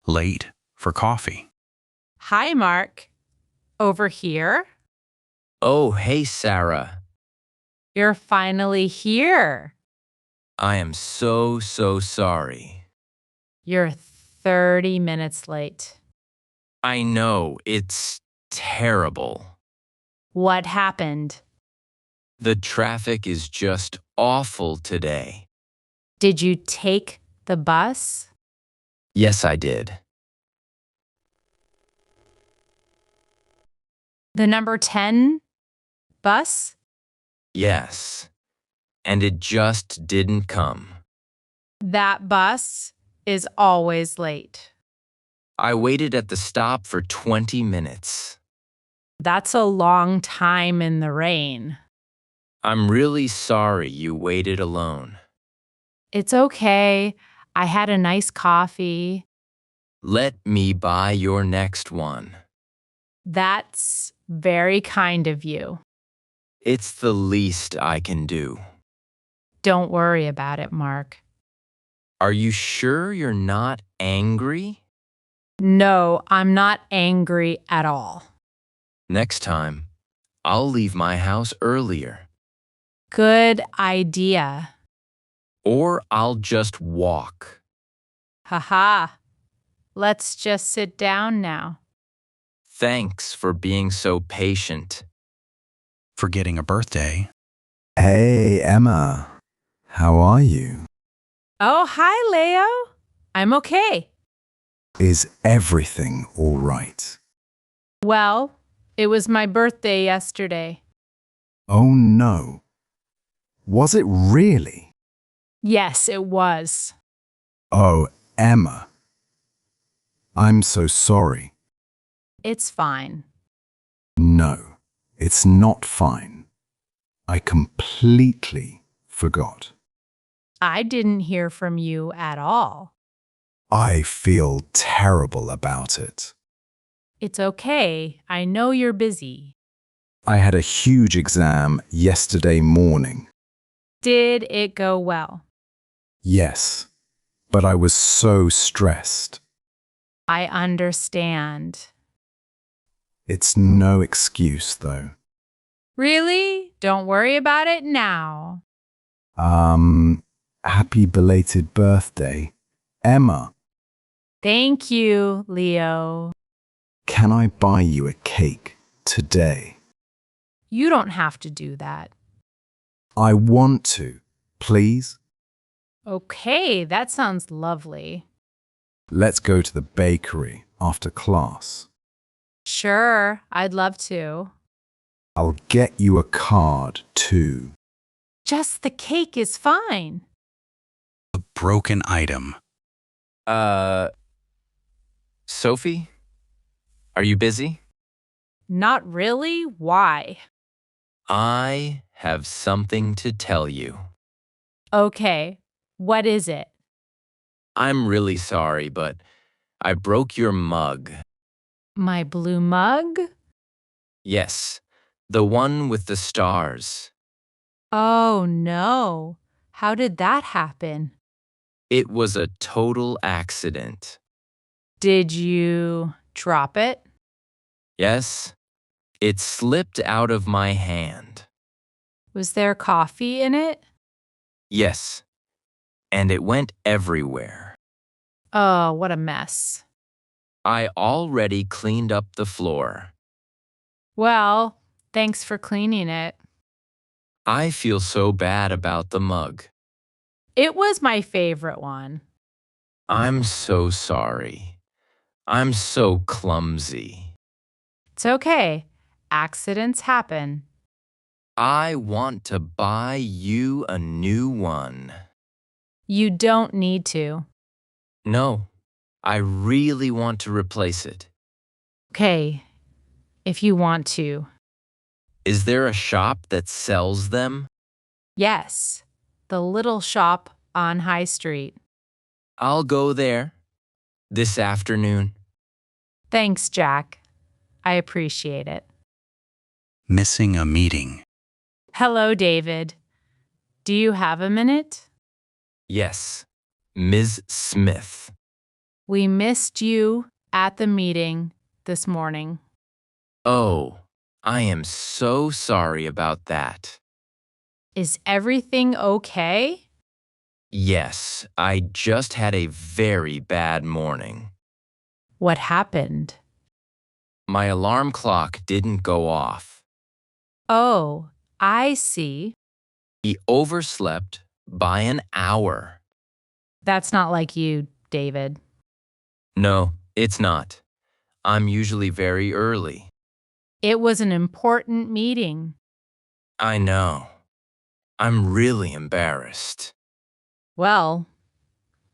late for coffee. Hi, Mark. Over here? Oh, hey, Sarah. You're finally here. I am so sorry. You're 30 minutes late. I know, it's terrible. What happened? The traffic is just awful today. Did you take the bus? Yes, I did. The number 10 bus? Yes. And it just didn't come. That bus is always late. I waited at the stop for 20 minutes. That's a long time in the rain. I'm really sorry you waited alone. It's okay. I had a nice coffee. Let me buy your next one. That's very kind of you. It's the least I can do. Don't worry about it, Mark. Are you sure you're not angry? No, I'm not angry at all. Next time, I'll leave my house earlier. Good idea. Or I'll just walk. Haha. Let's just sit down now. Thanks for being so patient. Forgetting a birthday. Hey, Emma. How are you? Oh, hi, Leo. I'm okay. Is everything all right? Well, it was my birthday yesterday. Oh, no. Was it really? Yes, it was. Oh, Emma. I'm so sorry. It's fine. No, it's not fine. I completely forgot. I didn't hear from you at all. I feel terrible about it. It's okay. I know you're busy. I had a huge exam yesterday morning. Did it go well? Yes, but I was so stressed. I understand. It's no excuse, though. Really? Don't worry about it now. Happy belated birthday, Emma. Thank you, Leo. Can I buy you a cake today? You don't have to do that. I want to, please. Okay, that sounds lovely. Let's go to the bakery after class. Sure, I'd love to. I'll get you a card, too. Just the cake is fine. A broken item. Sophie? Are you busy? Not really? Why? I have something to tell you. Okay, what is it? I'm really sorry, but I broke your mug. My blue mug? Yes, the one with the stars. Oh no. How did that happen? It was a total accident. Did you drop it? Yes, it slipped out of my hand. Was there coffee in it? Yes, and it went everywhere. Oh, what a mess. I already cleaned up the floor. Well, thanks for cleaning it. I feel so bad about the mug. It was my favorite one. I'm so sorry. I'm so clumsy. It's okay. Accidents happen. I want to buy you a new one. You don't need to. No, I really want to replace it. Okay, if you want to. Is there a shop that sells them? Yes, the little shop on High Street. I'll go there this afternoon. Thanks, Jack. I appreciate it. Missing a meeting. Hello, David. Do you have a minute? Yes, Ms. Smith. We missed you at the meeting this morning. Oh, I am so sorry about that. Is everything okay? Yes, I just had a very bad morning. What happened? My alarm clock didn't go off. Oh, I see. He overslept by an hour. That's not like you, David. No, it's not. I'm usually very early. It was an important meeting. I know. I'm really embarrassed. Well,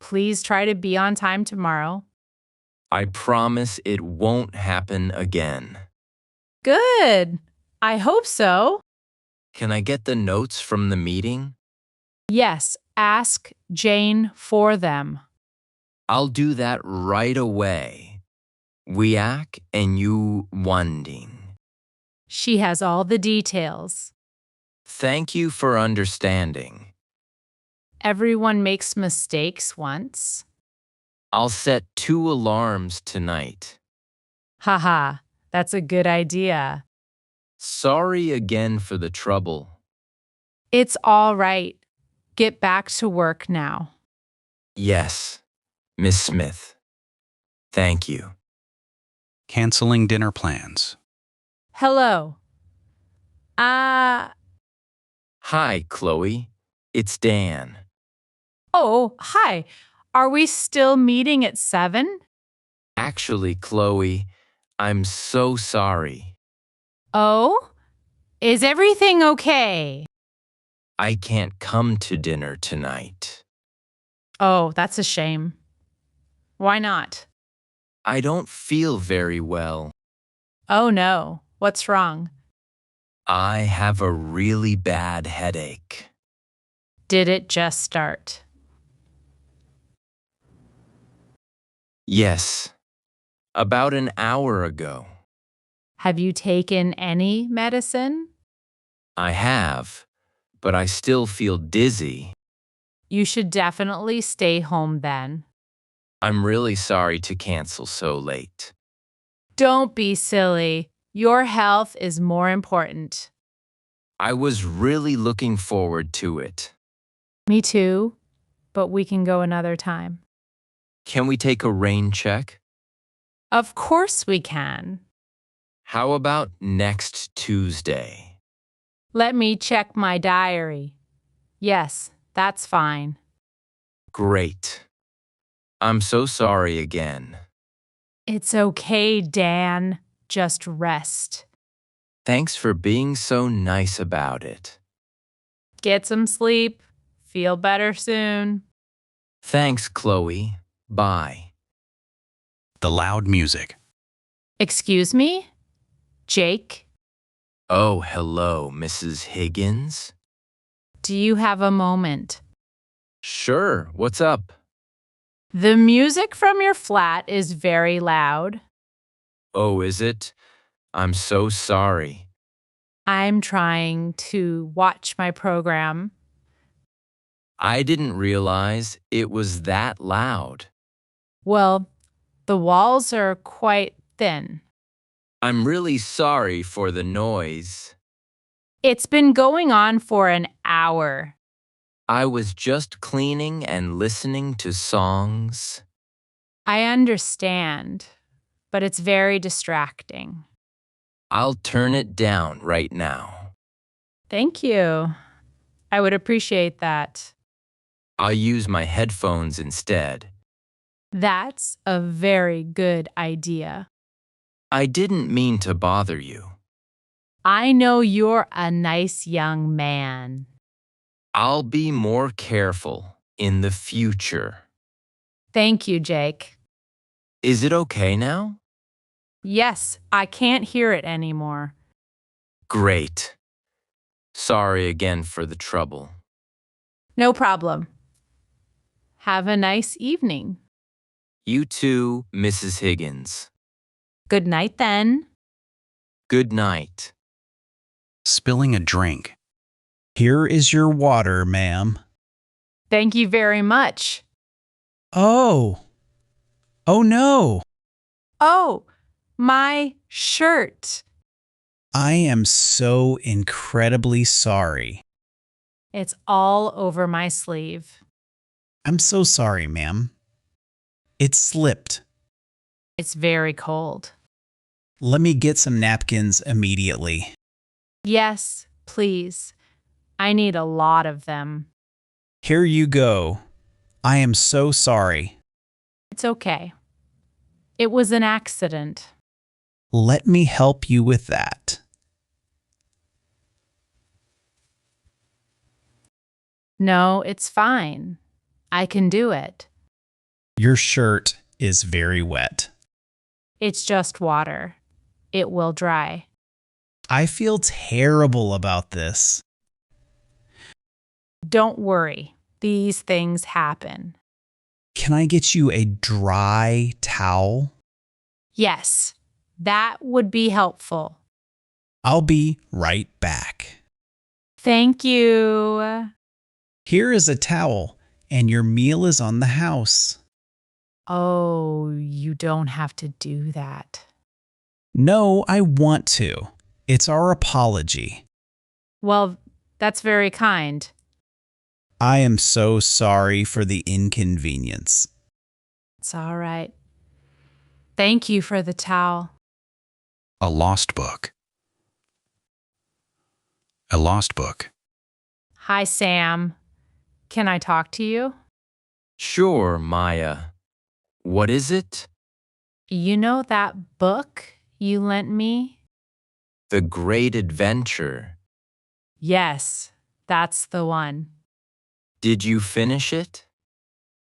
please try to be on time tomorrow. I promise it won't happen again. Good. I hope so. Can I get the notes from the meeting? Yes, ask Jane for them. I'll do that right away. Wiak and you wanding. She has all the details. Thank you for understanding. Everyone makes mistakes once. I'll set 2 alarms tonight. Haha, that's a good idea. Sorry again for the trouble. It's all right. Get back to work now. Yes, Miss Smith. Thank you. Canceling dinner plans. Hello. Hi, Chloe. It's Dan. Oh, hi. Are we still meeting at 7? Actually, Chloe, I'm so sorry. Oh? Is everything okay? I can't come to dinner tonight. Oh, that's a shame. Why not? I don't feel very well. Oh no. What's wrong? I have a really bad headache. Did it just start? Yes, about an hour ago. Have you taken any medicine? I have, but I still feel dizzy. You should definitely stay home then. I'm really sorry to cancel so late. Don't be silly. Your health is more important. I was really looking forward to it. Me too, but we can go another time. Can we take a rain check? Of course we can. How about next Tuesday? Let me check my diary. Yes, that's fine. Great. I'm so sorry again. It's okay, Dan. Just rest. Thanks for being so nice about it. Get some sleep. Feel better soon. Thanks, Chloe. Bye. The loud music. Excuse me? Jake, Oh, hello, Mrs. Higgins. do you have a moment? Sure, what's up? The music from your flat is very loud. Oh, is it? I'm so sorry. I'm trying to watch my program. I didn't realize it was that loud. Well, the walls are quite thin. I'm really sorry for the noise. It's been going on for an hour. I was just cleaning and listening to songs. I understand, but it's very distracting. I'll turn it down right now. Thank you. I would appreciate that. I'll use my headphones instead. That's a very good idea. I didn't mean to bother you. I know you're a nice young man. I'll be more careful in the future. Thank you, Jake. Is it okay now? Yes, I can't hear it anymore. Great. Sorry again for the trouble. No problem. Have a nice evening. You too, Mrs. Higgins. Good night then. Good night. Spilling a drink. Here is your water, ma'am. Thank you very much. Oh, Oh no! Oh, my shirt. I am so incredibly sorry. It's all over my sleeve. I'm so sorry, ma'am. It slipped. It's very cold. Let me get some napkins immediately. Yes, please. I need a lot of them. Here you go. I am so sorry. It's okay. It was an accident. Let me help you with that. No, it's fine. I can do it. Your shirt is very wet. It's just water. It will dry. I feel terrible about this. Don't worry. These things happen. Can I get you a dry towel? Yes, that would be helpful. I'll be right back. Thank you. Here is a towel, and your meal is on the house. Oh, you don't have to do that. No, I want to. It's our apology. Well, that's very kind. I am so sorry for the inconvenience. It's all right. Thank you for the towel. A lost book. A lost book. Hi, Sam. Can I talk to you? Sure, Maya. What is it? You know that book you lent me? The Great Adventure. Yes, that's the one. Did you finish it?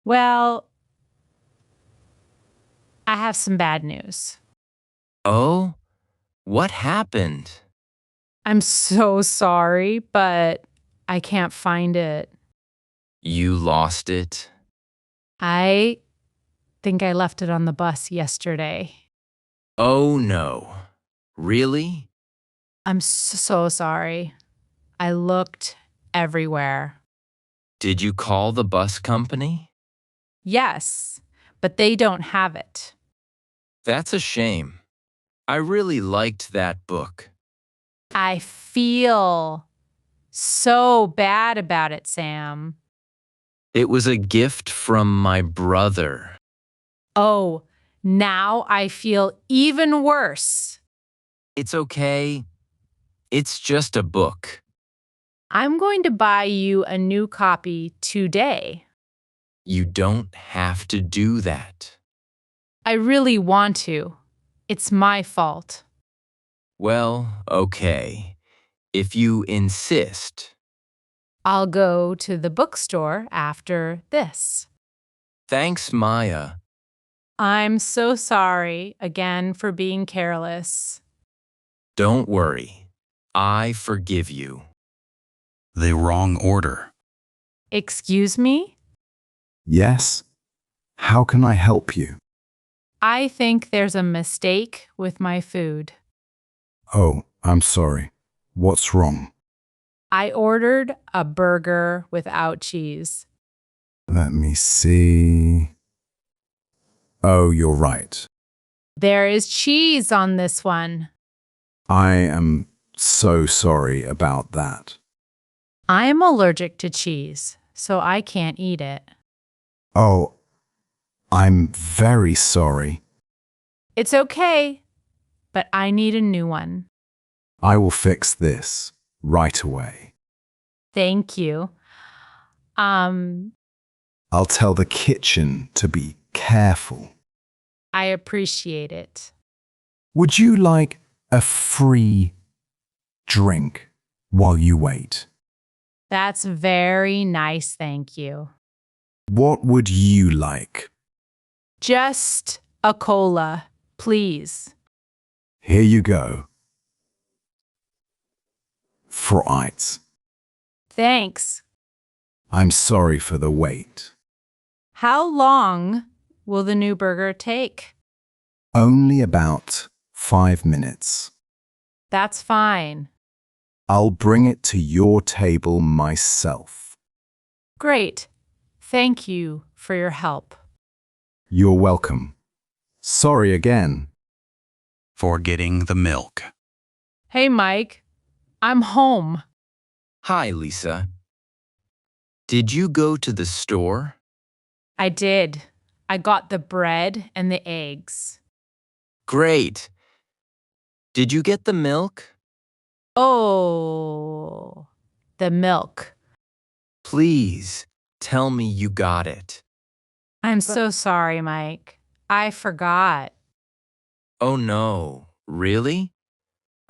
Well, I have some bad news. Oh, what happened? I'm so sorry, but I can't find it. You lost it? I think I left it on the bus yesterday. Oh no. Really? I'm so sorry. I looked everywhere. Did you call the bus company? Yes, but they don't have it. That's a shame. I really liked that book. I feel so bad about it, Sam. It was a gift from my brother. Oh, now I feel even worse. It's okay. It's just a book. I'm going to buy you a new copy today. You don't have to do that. I really want to. It's my fault. Well, okay. If you insist. I'll go to the bookstore after this. Thanks, Maya. I'm so sorry again for being careless. Don't worry. I forgive you. The wrong order. Excuse me? Yes? How can I help you? I think there's a mistake with my food. Oh, I'm sorry. What's wrong? I ordered a burger without cheese. Let me see. Oh, you're right. There is cheese on this one. I am so sorry about that. I am allergic to cheese, so I can't eat it. Oh, I'm very sorry. It's okay, but I need a new one. I will fix this right away. Thank you. I'll tell the kitchen to be careful. I appreciate it. Would you like a free drink while you wait? That's very nice, thank you. What would you like? Just a cola, please. Here you go. Fright. Thanks. I'm sorry for the wait. How long will the new burger take? Only about 5 minutes. That's fine. I'll bring it to your table myself. Great. Thank you for your help. You're welcome. Sorry again. Forgetting the milk. Hey, Mike. I'm home. Hi, Lisa. Did you go to the store? I did. I got the bread and the eggs. Great. Did you get the milk? Oh, the milk. Please tell me you got it. I'm so sorry, Mike. I forgot. Oh no, really?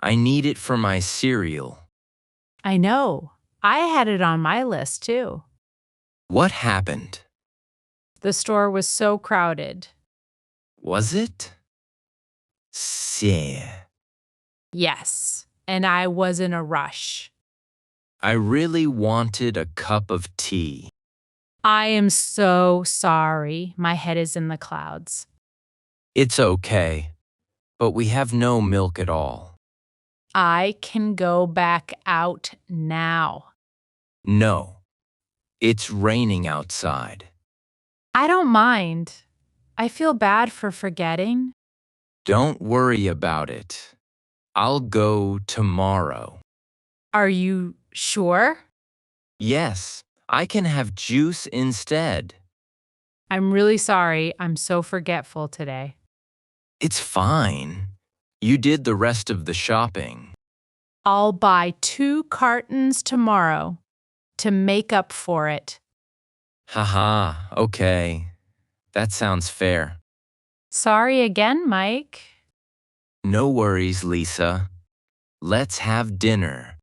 I need it for my cereal. I know. I had it on my list, too. What happened? The store was so crowded. Was it? Sad. Yes, and I was in a rush. I really wanted a cup of tea. I am so sorry. My head is in the clouds. It's okay, but we have no milk at all. I can go back out now. No, it's raining outside. I don't mind. I feel bad for forgetting. Don't worry about it. I'll go tomorrow. Are you sure? Yes, I can have juice instead. I'm really sorry. I'm so forgetful today. It's fine. You did the rest of the shopping. I'll buy 2 cartons tomorrow to make up for it. Haha, okay. That sounds fair. Sorry again, Mike. No worries, Lisa. Let's have dinner.